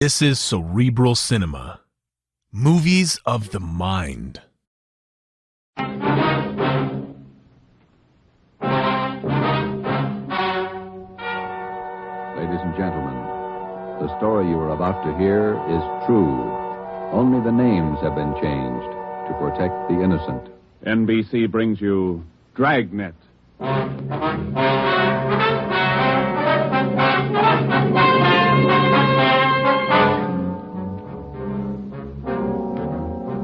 This is Cerebral Cinema. Movies of the mind. Ladies and gentlemen, the story you are about to hear is true. Only the names have been changed to protect the innocent. NBC brings you Dragnet.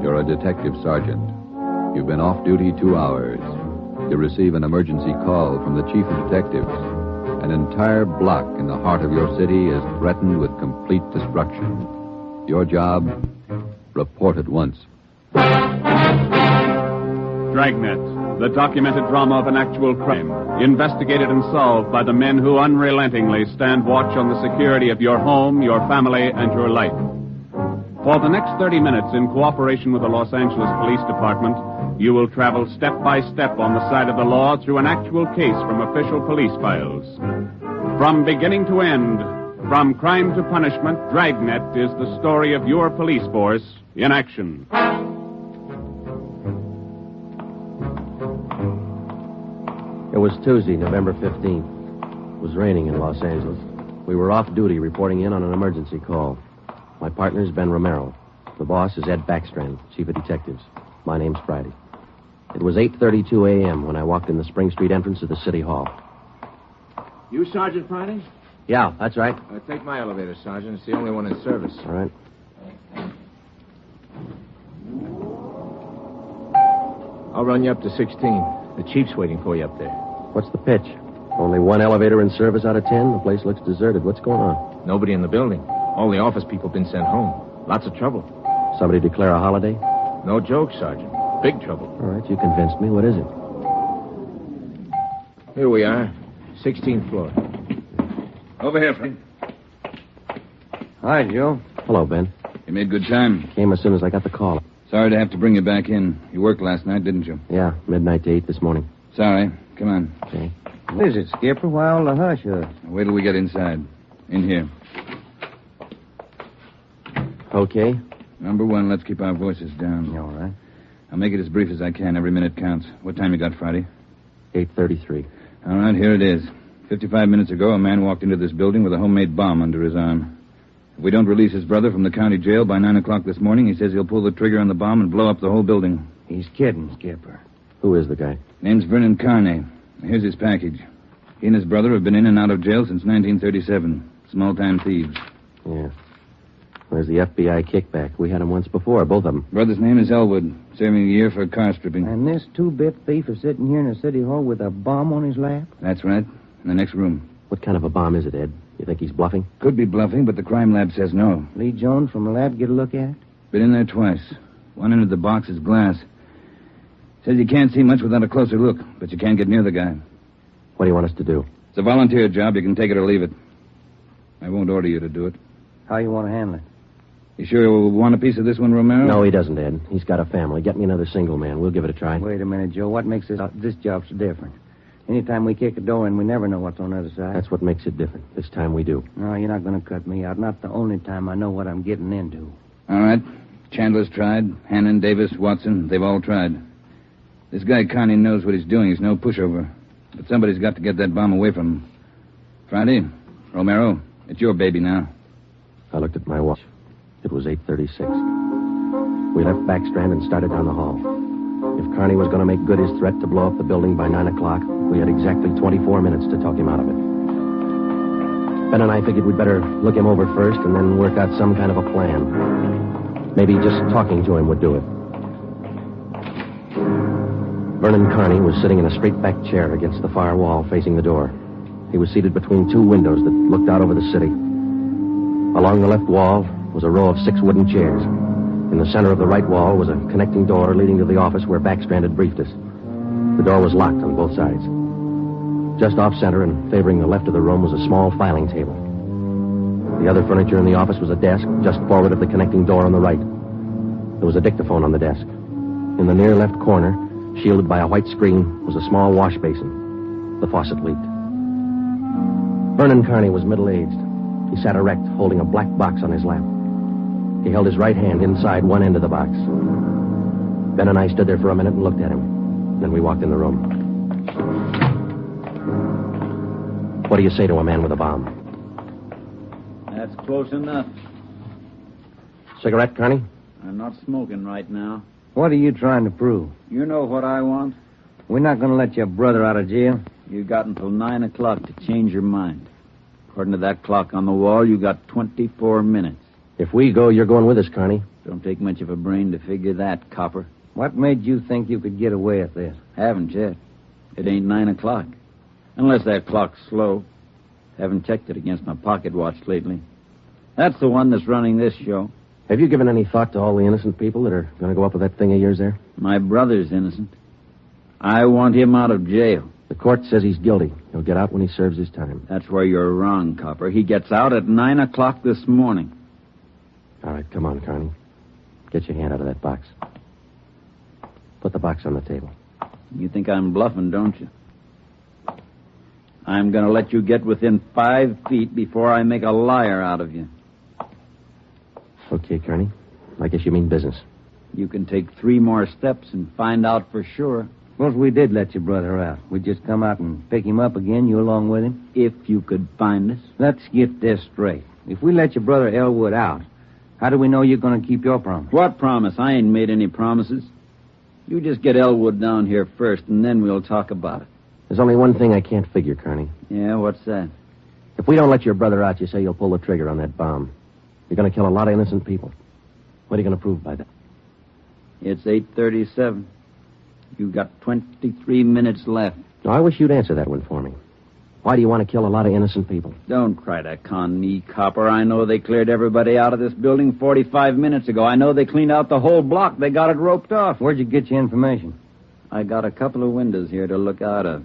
You're a detective sergeant. You've been off duty 2 hours. You receive an emergency call from the chief of detectives. An entire block in the heart of your city is threatened with complete destruction. Your job? Report at once. Dragnet, the documented drama of an actual crime, investigated and solved by the men who unrelentingly stand watch on the security of your home, your family, and your life. For the next 30 minutes, in cooperation with the Los Angeles Police Department, you will travel step by step on the side of the law through an actual case from official police files. From beginning to end, from crime to punishment, Dragnet is the story of your police force in action. It was Tuesday, November 15th. It was raining in Los Angeles. We were off duty reporting in on an emergency call. My partner is Ben Romero. The boss is Ed Backstrand, chief of detectives. My name's Friday. It was 8:32 a.m. when I walked in the Spring Street entrance of the City Hall. You Sergeant Friday? Yeah, that's right. Take my elevator, Sergeant. It's the only one in service. All right. I'll run you up to 16. The chief's waiting for you up there. What's the pitch? Only one elevator in service out of 10? The place looks deserted. What's going on? Nobody in the building. All the office people have been sent home. Lots of trouble. Somebody declare a holiday? No joke, Sergeant. Big trouble. All right, you convinced me. What is it? Here we are. 16th floor. Over here, Frank. Hi, Joe. Hello, Ben. You made good time. Came as soon as I got the call. Sorry to have to bring you back in. You worked last night, didn't you? Yeah, midnight to 8 this morning. Sorry. Come on. Okay. What is it, Skipper? Why all the hush? Wait till we get inside. In here. Okay. Number one, let's keep our voices down. All right. I'll make it as brief as I can. Every minute counts. What time you got, Friday? 8:33. All right, here it is. 55 minutes ago, a man walked into this building with a homemade bomb under his arm. If we don't release his brother from the county jail by 9 o'clock this morning, he says he'll pull the trigger on the bomb and blow up the whole building. He's kidding, Skipper. Who is the guy? Name's Vernon Carney. Here's his package. He and his brother have been in and out of jail since 1937. Small-time thieves. Yeah. Where's the FBI kickback? We had him once before, both of them. Brother's name is Elwood, serving a year for car stripping. And this two-bit thief is sitting here in the city hall with a bomb on his lap? That's right. In the next room. What kind of a bomb is it, Ed? You think he's bluffing? Could be bluffing, but the crime lab says no. Lee Jones from the lab get a look at it? Been in there twice. One end of the box is glass. Says you can't see much without a closer look, but you can't get near the guy. What do you want us to do? It's a volunteer job. You can take it or leave it. I won't order you to do it. How you want to handle it? You sure you'll want a piece of this one, Romero? No, he doesn't, Ed. He's got a family. Get me another single man. We'll give it a try. Wait a minute, Joe. What makes this job so different? Anytime we kick a door in, we never know what's on the other side. That's what makes it different. This time we do. No, you're not going to cut me out. Not the only time I know what I'm getting into. All right. Chandler's tried. Hannon, Davis, Watson, they've all tried. This guy Carney knows what he's doing. He's no pushover. But somebody's got to get that bomb away from him. Friday, Romero, it's your baby now. I looked at my watch. It was 8:36. We left Backstrand and started down the hall. If Carney was going to make good his threat to blow up the building by 9 o'clock, we had exactly 24 minutes to talk him out of it. Ben and I figured we'd better look him over first and then work out some kind of a plan. Maybe just talking to him would do it. Vernon Carney was sitting in a straight-back chair against the far wall facing the door. He was seated between two windows that looked out over the city. Along the left wall was a row of 6 wooden chairs. In the center of the right wall was a connecting door leading to the office where Backstrand had briefed us. The door was locked on both sides. Just off-center and favoring the left of the room was a small filing table. The other furniture in the office was a desk just forward of the connecting door on the right. There was a dictaphone on the desk. In the near left corner, shielded by a white screen, was a small wash basin. The faucet leaked. Vernon Carney was middle-aged. He sat erect, holding a black box on his lap. He held his right hand inside one end of the box. Ben and I stood there for a minute and looked at him. Then we walked in the room. What do you say to a man with a bomb? That's close enough. Cigarette, Carney? I'm not smoking right now. What are you trying to prove? You know what I want? We're not going to let your brother out of jail. You got until 9 o'clock to change your mind. According to that clock on the wall, you got 24 minutes. If we go, you're going with us, Carney. Don't take much of a brain to figure that, copper. What made you think you could get away with this? Haven't yet. It ain't 9 o'clock. Unless that clock's slow. Haven't checked it against my pocket watch lately. That's the one that's running this show. Have you given any thought to all the innocent people that are going to go up with that thing of yours there? My brother's innocent. I want him out of jail. The court says he's guilty. He'll get out when he serves his time. That's where you're wrong, copper. He gets out at 9 o'clock this morning. All right, come on, Carney. Get your hand out of that box. Put the box on the table. You think I'm bluffing, don't you? I'm going to let you get within 5 feet before I make a liar out of you. Okay, Carney. I guess you mean business. You can take 3 more steps and find out for sure. Suppose we did let your brother out. We'd just come out and pick him up again, you along with him? If you could find us. Let's get this straight. If we let your brother Elwood out, how do we know you're going to keep your promise? What promise? I ain't made any promises. You just get Elwood down here first, and then we'll talk about it. There's only one thing I can't figure, Carney. Yeah, what's that? If we don't let your brother out, you say you'll pull the trigger on that bomb. You're going to kill a lot of innocent people. What are you going to prove by that? It's 8:37. You've got 23 minutes left. Now, I wish you'd answer that one for me. Why do you want to kill a lot of innocent people? Don't try to con me, copper. I know they cleared everybody out of this building 45 minutes ago. I know they cleaned out the whole block. They got it roped off. Where'd you get your information? I got a couple of windows here to look out of.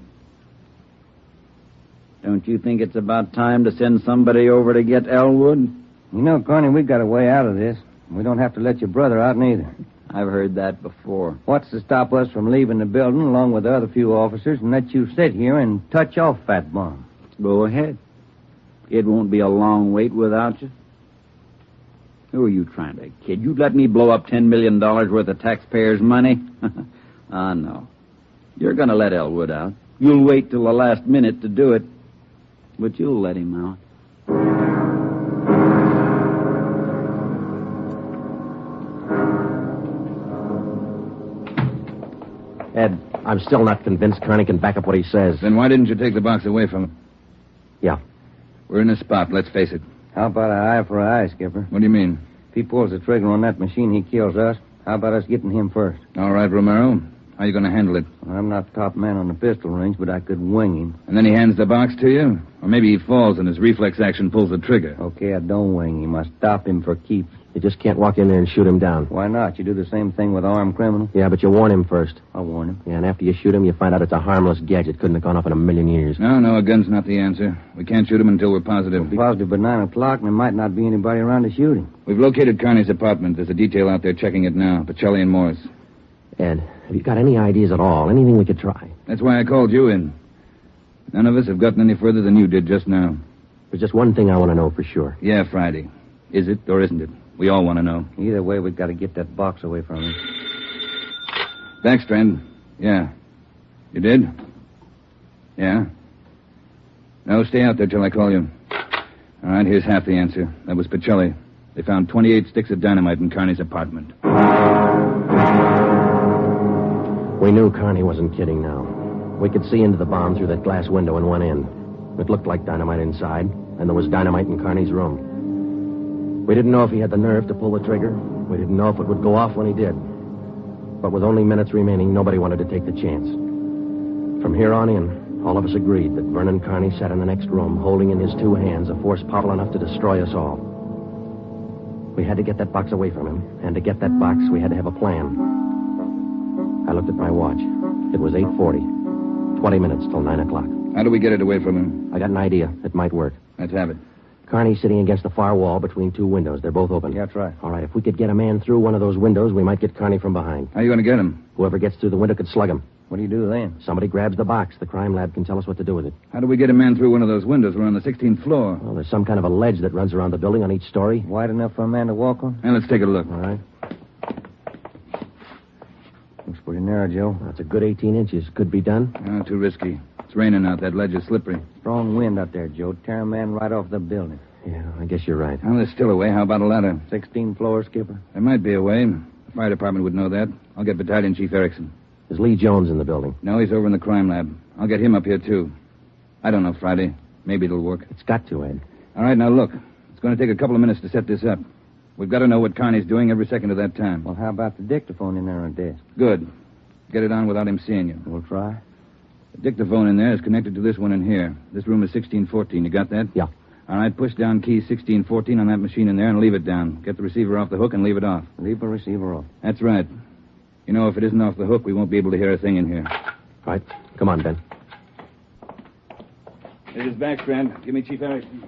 Don't you think it's about time to send somebody over to get Elwood? You know, Carney, we got a way out of this. We don't have to let your brother out neither. I've heard that before. What's to stop us from leaving the building along with the other few officers and let you sit here and touch off that bomb? Go ahead. It won't be a long wait without you. Who are you trying to kid? You'd let me blow up $10 million worth of taxpayers' money? Ah, no. You're going to let Elwood out. You'll wait till the last minute to do it, but you'll let him out. Ed, I'm still not convinced Carney can back up what he says. Then why didn't you take the box away from him? Yeah. We're in a spot, let's face it. How about an eye for an eye, Skipper? What do you mean? If he pulls the trigger on that machine, he kills us. How about us getting him first? All right, Romero. How you going to handle it? Well, I'm not top man on the pistol range, but I could wing him. And then he hands the box to you? Or maybe he falls and his reflex action pulls the trigger. Okay, I don't wing him. I stop him for keeps. You just can't walk in there and shoot him down. Why not? You do the same thing with armed criminals. Yeah, but you warn him first. I'll warn him. Yeah, and after you shoot him, you find out it's a harmless gadget. Couldn't have gone off in a million years. No, a gun's not the answer. We can't shoot him until we're positive. We'll be positive by 9 o'clock, and there might not be anybody around to shoot him. We've located Carney's apartment. There's a detail out there checking it now. Pacelli and Morris. Ed, have you got any ideas at all? Anything we could try? That's why I called you in. None of us have gotten any further than you did just now. There's just one thing I want to know for sure. Yeah, Friday. Is it or isn't it? We all want to know. Either way, we've got to get that box away from him. Backstrand. Yeah. You did? Yeah? No, stay out there till I call you. All right, here's half the answer. That was Pacelli. They found 28 sticks of dynamite in Carney's apartment. We knew Carney wasn't kidding now. We could see into the bomb through that glass window in one end. It looked like dynamite inside, and there was dynamite in Carney's room. We didn't know if he had the nerve to pull the trigger. We didn't know if it would go off when he did. But with only minutes remaining, nobody wanted to take the chance. From here on in, all of us agreed that Vernon Carney sat in the next room, holding in his 2 hands a force powerful enough to destroy us all. We had to get that box away from him, and to get that box, we had to have a plan. I looked at my watch. It was 8:40. 20 minutes till 9 o'clock. How do we get it away from him? I got an idea. It might work. Let's have it. Carney's sitting against the far wall between 2 windows. They're both open. Yeah, that's right. All right, if we could get a man through one of those windows, we might get Carney from behind. How are you going to get him? Whoever gets through the window could slug him. What do you do then? Somebody grabs the box. The crime lab can tell us what to do with it. How do we get a man through one of those windows? We're on the 16th floor. Well, there's some kind of a ledge that runs around the building on each story. Wide enough for a man to walk on? Now, let's take a look. All right. Looks pretty narrow, Joe. That's a good 18 inches. Could be done. Oh, too risky. It's raining out. That ledge is slippery. Strong wind out there, Joe. Tear a man right off the building. Yeah, I guess you're right. Well, there's still a way. How about a ladder? 16 floors, Skipper. There might be a way. The fire department would know that. I'll get Battalion Chief Erickson. Is Lee Jones in the building? No, he's over in the crime lab. I'll get him up here, too. I don't know, Friday. Maybe it'll work. It's got to, Ed. All right, now look. It's going to take a couple of minutes to set this up. We've got to know what Carney's doing every second of that time. Well, how about the dictaphone in there on the desk? Good. Get it on without him seeing you. We'll try. The dictaphone in there is connected to this one in here. This room is 1614. You got that? Yeah. All right, push down key 1614 on that machine in there and leave it down. Get the receiver off the hook and leave it off. Leave the receiver off. That's right. You know, if it isn't off the hook, we won't be able to hear a thing in here. Right. Come on, Ben. This is Backstrand. Give me Chief Erickson.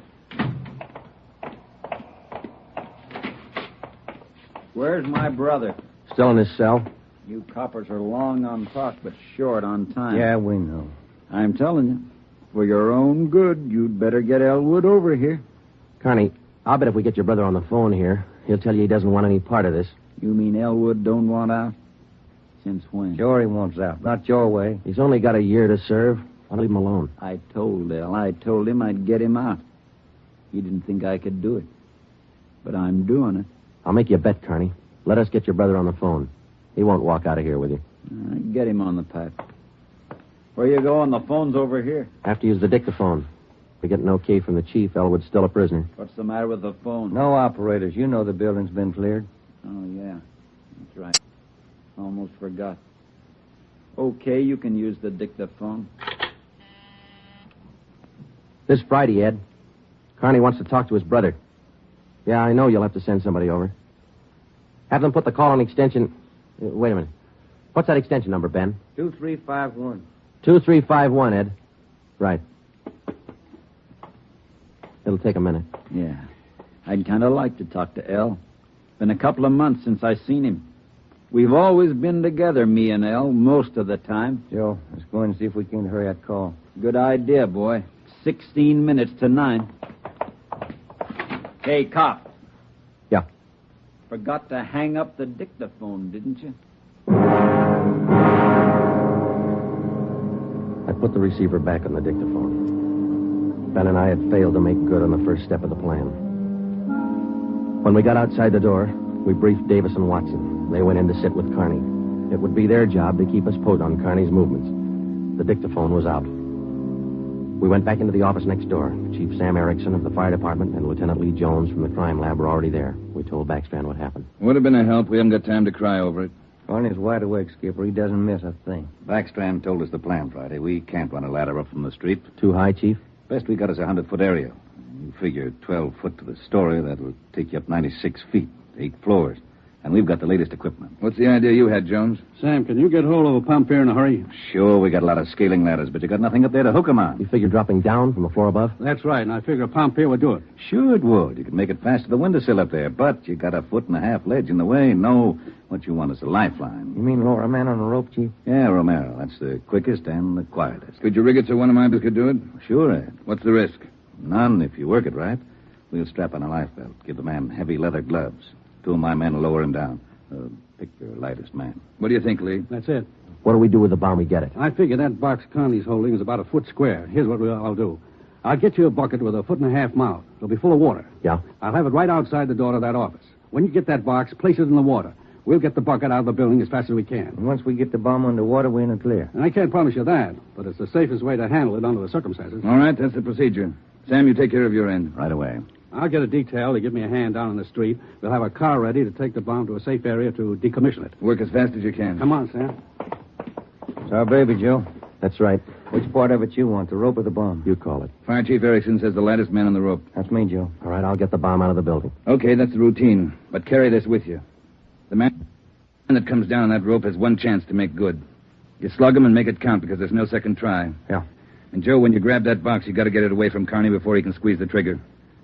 Where's my brother? Still in his cell? You coppers are long on talk, but short on time. Yeah, we know. I'm telling you, for your own good, you'd better get Elwood over here. Carney, I'll bet if we get your brother on the phone here, he'll tell you he doesn't want any part of this. You mean Elwood don't want out? Since when? Sure he wants out. Not your way. He's only got a year to serve. I'll leave him alone. I told him I'd get him out. He didn't think I could do it. But I'm doing it. I'll make you a bet, Carney. Let us get your brother on the phone. He won't walk out of here with you. Get him on the pat. Where you going? The phone's over here. Have to use the dictaphone. We get an okay from the chief, Elwood's still a prisoner. What's the matter with the phone? No operators. You know the building's been cleared. Oh, yeah. That's right. Almost forgot. Okay, you can use the dictaphone. This Friday, Ed. Carney wants to talk to his brother. Yeah, I know you'll have to send somebody over. Have them put the call on extension... wait a minute. What's that extension number, Ben? 2351. 2351, Ed. Right. It'll take a minute. Yeah. I'd kind of like to talk to El. Been a couple of months since I seen him. We've always been together, me and El, most of the time. Joe, let's go and see if we can hurry that call. Good idea, boy. 16 minutes to 9. Hey, cop. Yeah. Forgot to hang up the dictaphone, didn't you? I put the receiver back on the dictaphone. Ben and I had failed to make good on the first step of the plan. When we got outside the door, we briefed Davis and Watson. They went in to sit with Carney. It would be their job to keep us posted on Carney's movements. The dictaphone was out. We went back into the office next door. Chief Sam Erickson of the fire department and Lieutenant Lee Jones from the crime lab were already there. We told Backstrand what happened. Would have been a help. We haven't got time to cry over it. Carney's wide awake, Skipper. He doesn't miss a thing. Backstrand told us the plan Friday. We can't run a ladder up from the street. Too high, Chief? Best we got is a 100-foot area. You figure 12 foot to the story, that'll take you up 96 feet, 8 floors. And we've got the latest equipment. What's the idea you had, Jones? Sam, can you get hold of a pump here in a hurry? Sure, we got a lot of scaling ladders, but you got nothing up there to hook 'em on. You figure dropping down from the floor above? That's right, and I figure a pump here would do it. Sure it would. You could make it fast to the windowsill up there, but you got a 1.5 foot ledge in the way. No, what you want is a lifeline. You mean lower a man on a rope, Chief? Yeah, Romero. That's the quickest and the quietest. Could you rig it so one of my could do it? Sure, Ed. What's the risk? None if you work it right. We'll strap on a life belt, give the man heavy leather gloves. 2 of my men will lower him down. Pick your lightest man. What do you think, Lee? That's it. What do we do with the bomb we get it? I figure that box Conley's holding is about a foot square. Here's what I'll do. I'll get you a bucket with a 1.5 foot mouth. It'll be full of water. Yeah? I'll have it right outside the door of that office. When you get that box, place it in the water. We'll get the bucket out of the building as fast as we can. And once we get the bomb underwater, we're in the clear. And I can't promise you that, but it's the safest way to handle it under the circumstances. All right, that's the procedure. Sam, you take care of your end. Right away. I'll get a detail to give me a hand down on the street. We'll have a car ready to take the bomb to a safe area to decommission it. Work as fast as you can. Come on, Sam. It's our baby, Joe. That's right. Which part of it you want, the rope or the bomb? You call it. Fire Chief Erickson says the lightest man on the rope. That's me, Joe. All right, I'll get the bomb out of the building. Okay, that's the routine. But carry this with you. The man that comes down on that rope has one chance to make good. You slug him and make it count because there's no second try. Yeah. And, Joe, when you grab that box, you got to get it away from Carney before he can squeeze the trigger.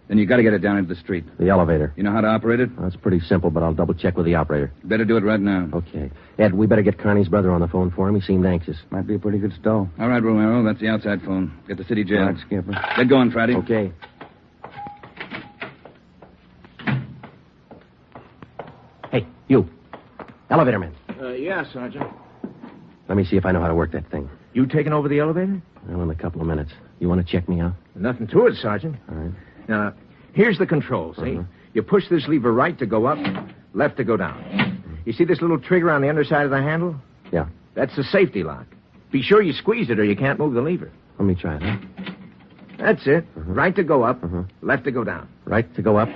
Then you got to get it down into the street. The elevator. You know how to operate it? Well, that's pretty simple, but I'll double-check with the operator. Better do it right now. Okay. Ed, we better get Carney's brother on the phone for him. He seemed anxious. Might be a pretty good stall. All right, Romero. That's the outside phone. Get the city jail. All right, Skipper. Get going, Friday. Okay. Hey, you. Elevator man. Yeah, Sergeant. Let me see if I know how to work that thing. You taking over the elevator? Well, in a couple of minutes. You want to check me out? Nothing to it, Sergeant. All right. Now, here's the control, see? Uh-huh. You push this lever right to go up, left to go down. You see this little trigger on the underside of the handle? Yeah. That's the safety lock. Be sure you squeeze it or you can't move the lever. Let me try it, huh? That's it. Uh-huh. Right to go up, Uh-huh. left to go down. Right to go up,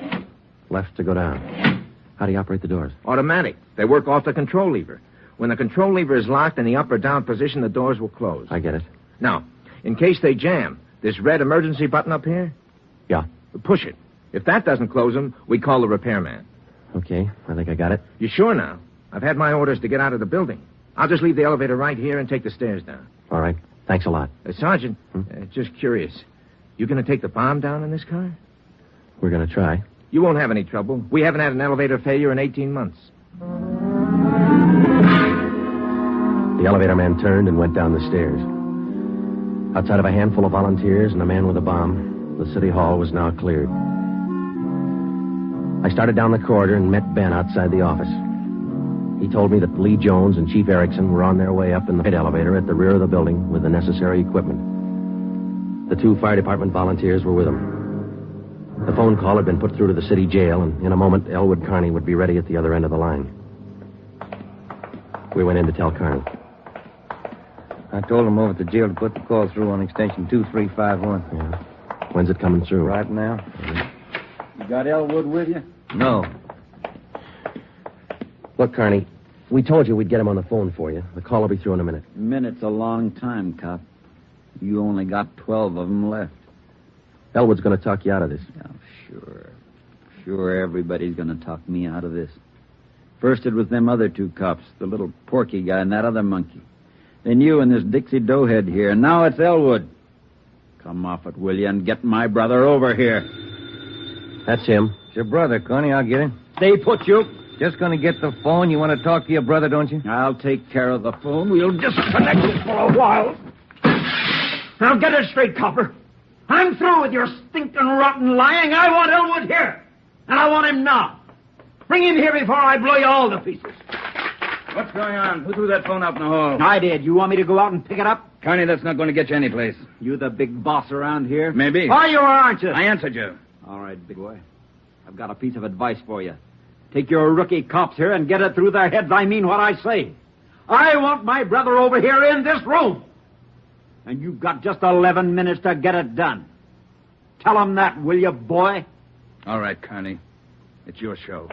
left to go down. How do you operate the doors? Automatic. They work off the control lever. When the control lever is locked in the up or down position, the doors will close. I get it. Now, in case they jam, this red emergency button up here, Yeah. push it. If that doesn't close them, we call the repairman. Okay, I think I got it. You sure now? I've had my orders to get out of the building. I'll just leave the elevator right here and take the stairs down. All right. Thanks a lot. Sergeant, just curious. You going to take the bomb down in this car? We're going to try. You won't have any trouble. We haven't had an elevator failure in 18 months. The elevator man turned and went down the stairs. Outside of a handful of volunteers and a man with a bomb, the city hall was now cleared. I started down the corridor and met Ben outside the office. He told me that Lee Jones and Chief Erickson were on their way up in the elevator at the rear of the building with the necessary equipment. The 2 fire department volunteers were with them. The phone call had been put through to the city jail, and in a moment, Elwood Carney would be ready at the other end of the line. We went in to tell Carney. I told him over at the jail to put the call through on extension 2351. Yeah. When's it coming through? Right now? You got Elwood with you? No. Look, Carney, we told you we'd get him on the phone for you. The call will be through in a minute. Minute's a long time, cop. You only got 12 of them left. Elwood's going to talk you out of this. Oh, sure. Sure, everybody's going to talk me out of this. First it was them other 2 cops, the little Porky guy and that other monkey. Then you and this Dixie Doughhead here. And now it's Elwood. Come off it, will you, and get my brother over here. That's him. It's your brother, Connie. I'll get him. Stay put, you. Just going to get the phone. You want to talk to your brother, don't you? I'll take care of the phone. We'll disconnect it for a while. Now get it straight, copper. I'm through with your stinking, rotten lying. I want Elwood here. And I want him now. Bring him here before I blow you all to pieces. What's going on? Who threw that phone out in the hall? I did. You want me to go out and pick it up? Carney, that's not going to get you anyplace. You the big boss around here? Maybe. Are you or aren't you? I answered you. All right, big boy. I've got a piece of advice for you. Take your rookie cops here and get it through their heads I mean what I say. I want my brother over here in this room. And you've got just 11 minutes to get it done. Tell them that, will you, boy? All right, Carney. It's your show.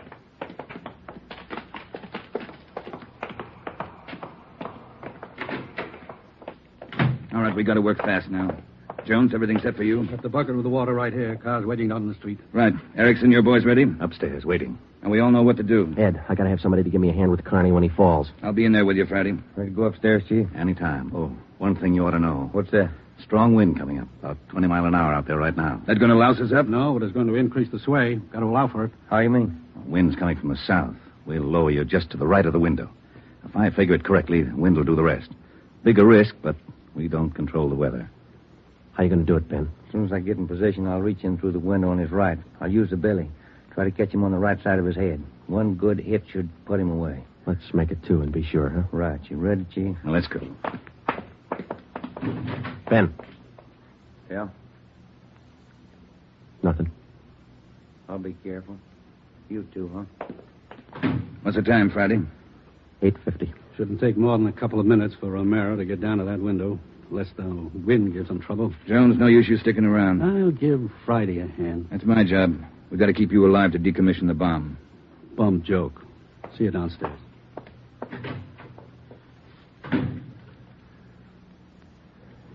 All right, we got to work fast now. Jones, everything set for you? Got the bucket with the water right here. Car's waiting down in the street. Right. Erickson, your boys ready? Upstairs, waiting. And we all know what to do. Ed, I got to have somebody to give me a hand with Carney when he falls. I'll be in there with you, Friday. Ready to go upstairs, Chief? Anytime. Oh, one thing you ought to know. What's that? Strong wind coming up. About 20 mile an hour out there right now. That going to louse us up? No, but it's going to increase the sway. Got to allow for it. How you mean? Wind's coming from the south. We'll lower you just to the right of the window. If I figure it correctly, the wind will do the rest. Bigger risk, but we don't control the weather. How you going to do it, Ben? As soon as I get in position, I'll reach in through the window on his right. I'll use the belly. Try to catch him on the right side of his head. One good hit should put him away. Let's make it 2 and be sure, huh? Right. You ready, Chief? Now, let's go. Ben. Yeah? Nothing. I'll be careful. You too, huh? What's the time, Friday? 8:50. Shouldn't take more than a couple of minutes for Romero to get down to that window, unless the wind gives him trouble. Jones, no use you sticking around. I'll give Friday a hand. That's my job. We've got to keep you alive to decommission the bomb. Bum joke. See you downstairs.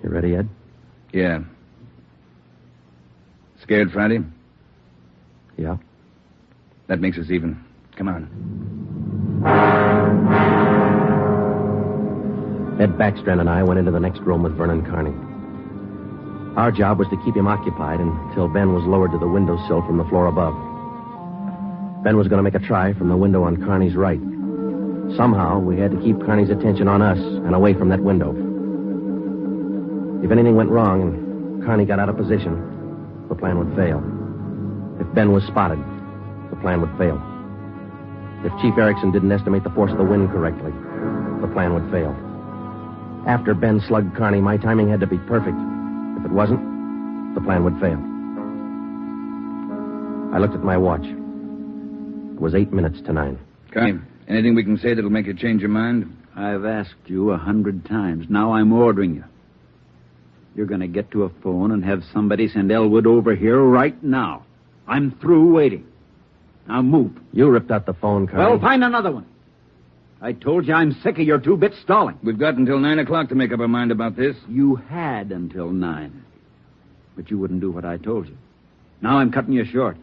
You ready, Ed? Yeah. Scared, Friday? Yeah. That makes us even. Come on. Ed Backstrand and I went into the next room with Vernon Carney. Our job was to keep him occupied until Ben was lowered to the windowsill from the floor above. Ben was going to make a try from the window on Carney's right. Somehow, we had to keep Carney's attention on us and away from that window. If anything went wrong and Carney got out of position, the plan would fail. If Ben was spotted, the plan would fail. If Chief Erickson didn't estimate the force of the wind correctly, the plan would fail. After Ben slugged Carney, my timing had to be perfect. If it wasn't, the plan would fail. I looked at my watch. It was 8 minutes to 9. Carney, anything we can say that'll make you change your mind? I've asked you 100 times. Now I'm ordering you. You're going to get to a phone and have somebody send Elwood over here right now. I'm through waiting. Now move. You ripped out the phone, Carney. Well, find another one. I told you I'm sick of your 2 bits stalling. We've got until 9 o'clock to make up our mind about this. You had until 9. But you wouldn't do what I told you. Now I'm cutting you short.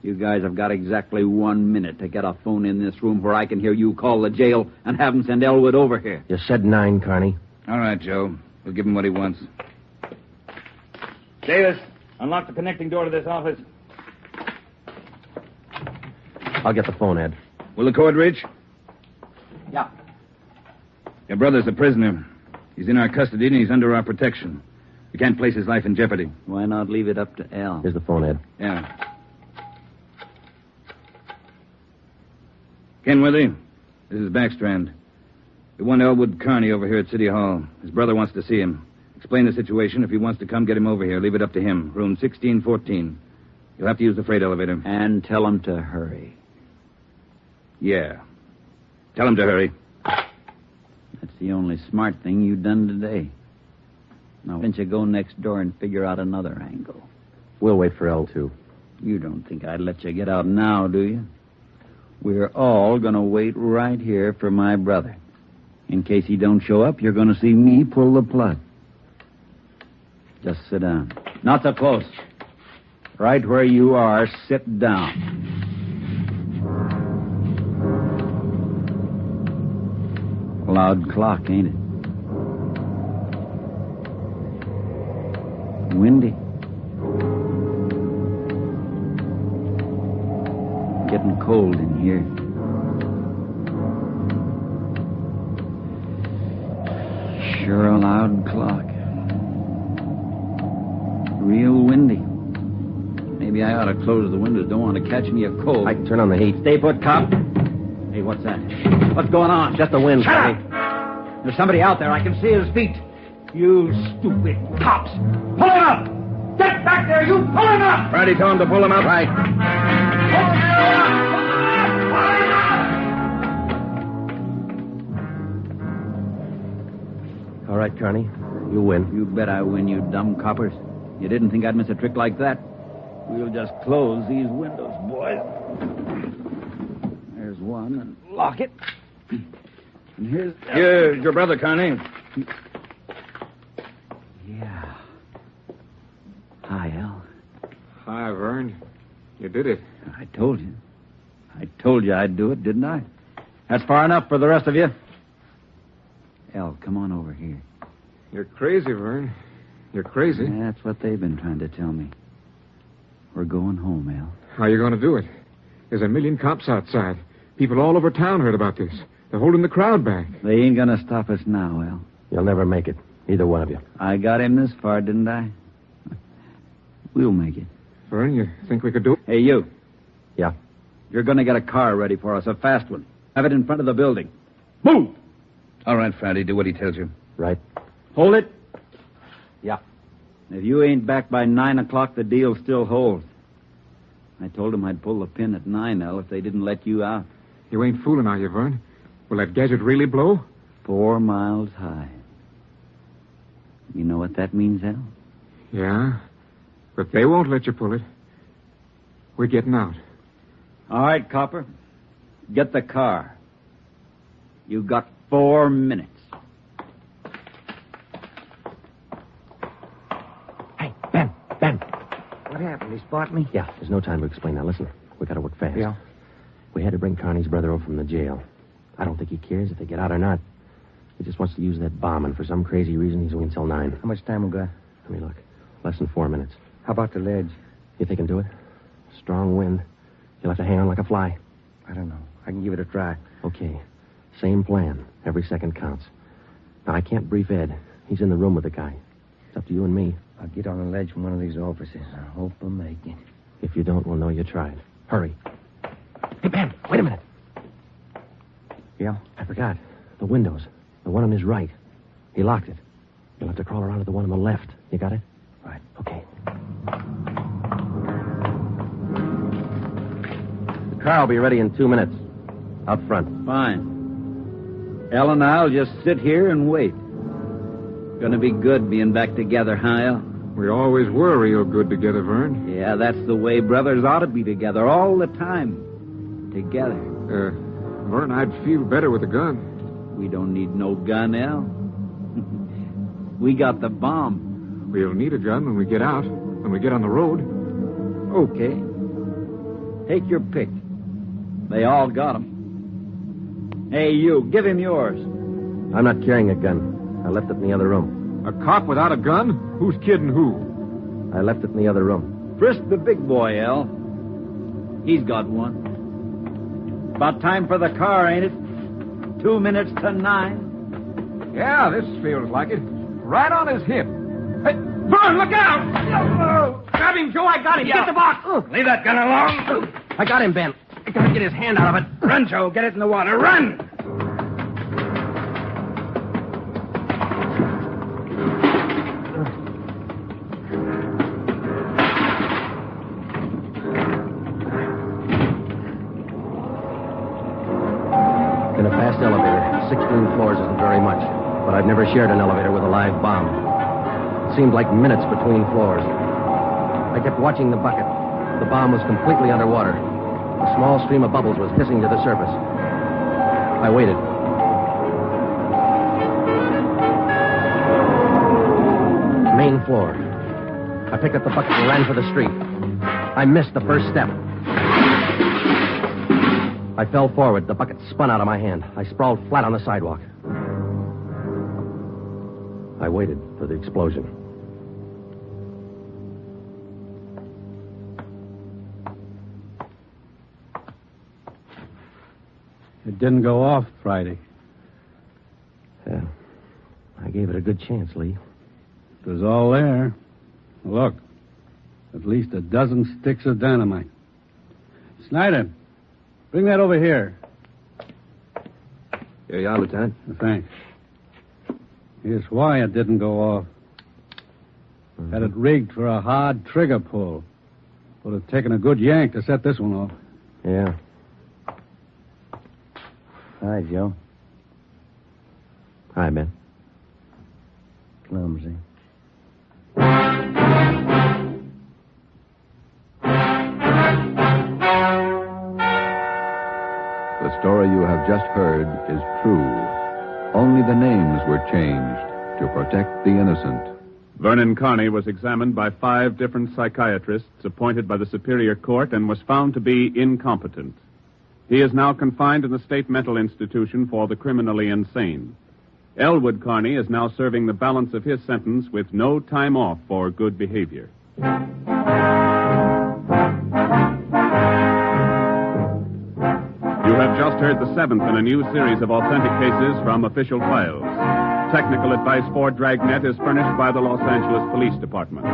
You guys have got exactly 1 minute to get a phone in this room where I can hear you call the jail and have them send Elwood over here. You said 9, Carney. All right, Joe. We'll give him what he wants. Davis, unlock the connecting door to this office. I'll get the phone, Ed. Will the cord reach? Yeah. Your brother's a prisoner. He's in our custody and he's under our protection. We can't place his life in jeopardy. Why not leave it up to Al? Here's the phone, Ed. Yeah. Kenworthy, this is Backstrand. We want Elwood Carney over here at City Hall. His brother wants to see him. Explain the situation. If he wants to come, get him over here. Leave it up to him. Room 1614. You'll have to use the freight elevator. And tell him to hurry. Yeah. Tell him to hurry. That's the only smart thing you've done today. Now, why don't you go next door and figure out another angle? We'll wait for L2. You don't think I'd let you get out now, do you? We're all going to wait right here for my brother. In case he don't show up, you're going to see me pull the plug. Just sit down. Not so close. Right where you are, sit down. Loud clock, ain't it? Windy. Getting cold in here. Sure a loud clock. Real windy. Maybe I ought to close the windows. Don't want to catch me a cold. I can turn on the heat. Stay put, cop. Hey, what's that? What's going on? Just the wind, Shut Carney. up! There's somebody out there. I can see his feet. You stupid cops. Pull him up! Get back there, you! Pull him up! Friday told him to pull him up. Right. Pull him up! All right, Carney. You win. You bet I win, you dumb coppers. You didn't think I'd miss a trick like that? We'll just close these windows, boys. There's one, and lock it. And here's... Here's your brother, Carney. Yeah. Hi, Al. Hi, Vern. You did it. I told you. I told you I'd do it, didn't I? That's far enough for the rest of you. Al, come on over here. You're crazy, Vern. You're crazy. That's what they've been trying to tell me. We're going home, Al. How are you going to do it? There's a million cops outside. People all over town heard about this. They're holding the crowd back. They ain't going to stop us now, Al. You'll never make it. Either one of you. I got him this far, didn't I? We'll make it. Vern, you think we could do it? Hey, you. Yeah. You're going to get a car ready for us, a fast one. Have it in front of the building. Move! All right, Friday, do what he tells you. Right. Hold it. Yeah. If you ain't back by 9 o'clock, the deal still holds. I told them I'd pull the pin at 9, Al, if they didn't let you out. You ain't fooling, are you, Vern? Will that gadget really blow? 4 miles high. You know what that means, Al? Yeah. But they won't let you pull it. We're getting out. All right, Copper. Get the car. You got 4 minutes. Hey, Ben. What happened? He spot me? Yeah, there's no time to explain now. Listen, we got to work fast. Yeah. We had to bring Carney's brother over from the jail. I don't think he cares if they get out or not. He just wants to use that bomb, and for some crazy reason, he's waiting until 9. How much time we got? Let me look. Less than 4 minutes. How about the ledge? You think you can do it? Strong wind. You'll have to hang on like a fly. I don't know. I can give it a try. Okay. Same plan. Every second counts. Now, I can't brief Ed. He's in the room with the guy. It's up to you and me. I'll get on the ledge from one of these offices. I hope I make it. If you don't, we'll know you tried. Hurry. Hey, Ben, wait a minute. Yeah? I forgot. The windows. The one on his right. He locked it. You'll have to crawl around to the one on the left. You got it? Right. Okay. The car will be ready in 2 minutes. Out front. Fine. Elle and I'll just sit here and wait. Gonna be good being back together, huh, Elle? We always were real good together, Vern. Yeah, that's the way brothers ought to be together all the time. Together. Vern, I'd feel better with a gun. We don't need no gun, Elle. We got the bomb. We'll need a gun when we get out, when we get on the road. Okay. Take your pick. They all got 'em. Hey, you, give him yours. I'm not carrying a gun. I left it in the other room. A cop without a gun? Who's kidding who? I left it in the other room. Frisk the big boy, Elle. He's got one. About time for the car, ain't it? 2 minutes to 9. Yeah, this feels like it. Right on his hip. Hey, Vern, look out! Grab him, Joe. I got him. Get the box. Leave that gun alone. I got him, Ben. I gotta get his hand out of it. Run, Joe. Get it in the water. Run! In a fast elevator, 16 floors isn't very much, but I've never shared an elevator with a live bomb. It seemed like minutes between floors. I kept watching the bucket. The bomb was completely underwater. A small stream of bubbles was hissing to the surface. I waited. Main floor. I picked up the bucket and ran for the street. I missed the first step. I fell forward. The bucket spun out of my hand. I sprawled flat on the sidewalk. I waited for the explosion. It didn't go off Friday. Yeah. I gave it a good chance, Lee. It was all there. Look, at least a dozen sticks of dynamite. Snyder, bring that over here. Here you are, Lieutenant. Thanks. Here's why it didn't go off. Had it rigged for a hard trigger pull. Would have taken a good yank to set this one off. Yeah. Hi, Joe. Hi, Ben. Clumsy. The story you have just heard is true. Only the names were changed to protect the innocent. Vernon Carney was examined by 5 different psychiatrists appointed by the Superior Court and was found to be incompetent. He is now confined in the State Mental Institution for the criminally insane. Elwood Carney is now serving the balance of his sentence with no time off for good behavior. You have just heard the 7th in a new series of authentic cases from official files. Technical advice for Dragnet is furnished by the Los Angeles Police Department.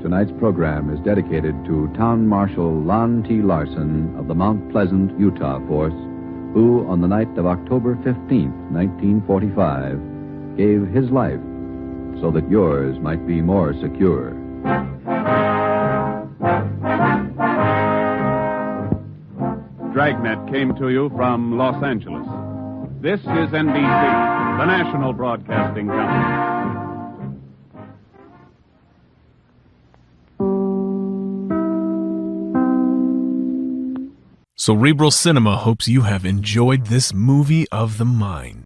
Tonight's program is dedicated to Town Marshal Lon T. Larson of the Mount Pleasant, Utah Force, who, on the night of October 15th, 1945, gave his life so that yours might be more secure. Dragnet came to you from Los Angeles. This is NBC, the national broadcasting company. Cerebral Cinema hopes you have enjoyed this movie of the mind.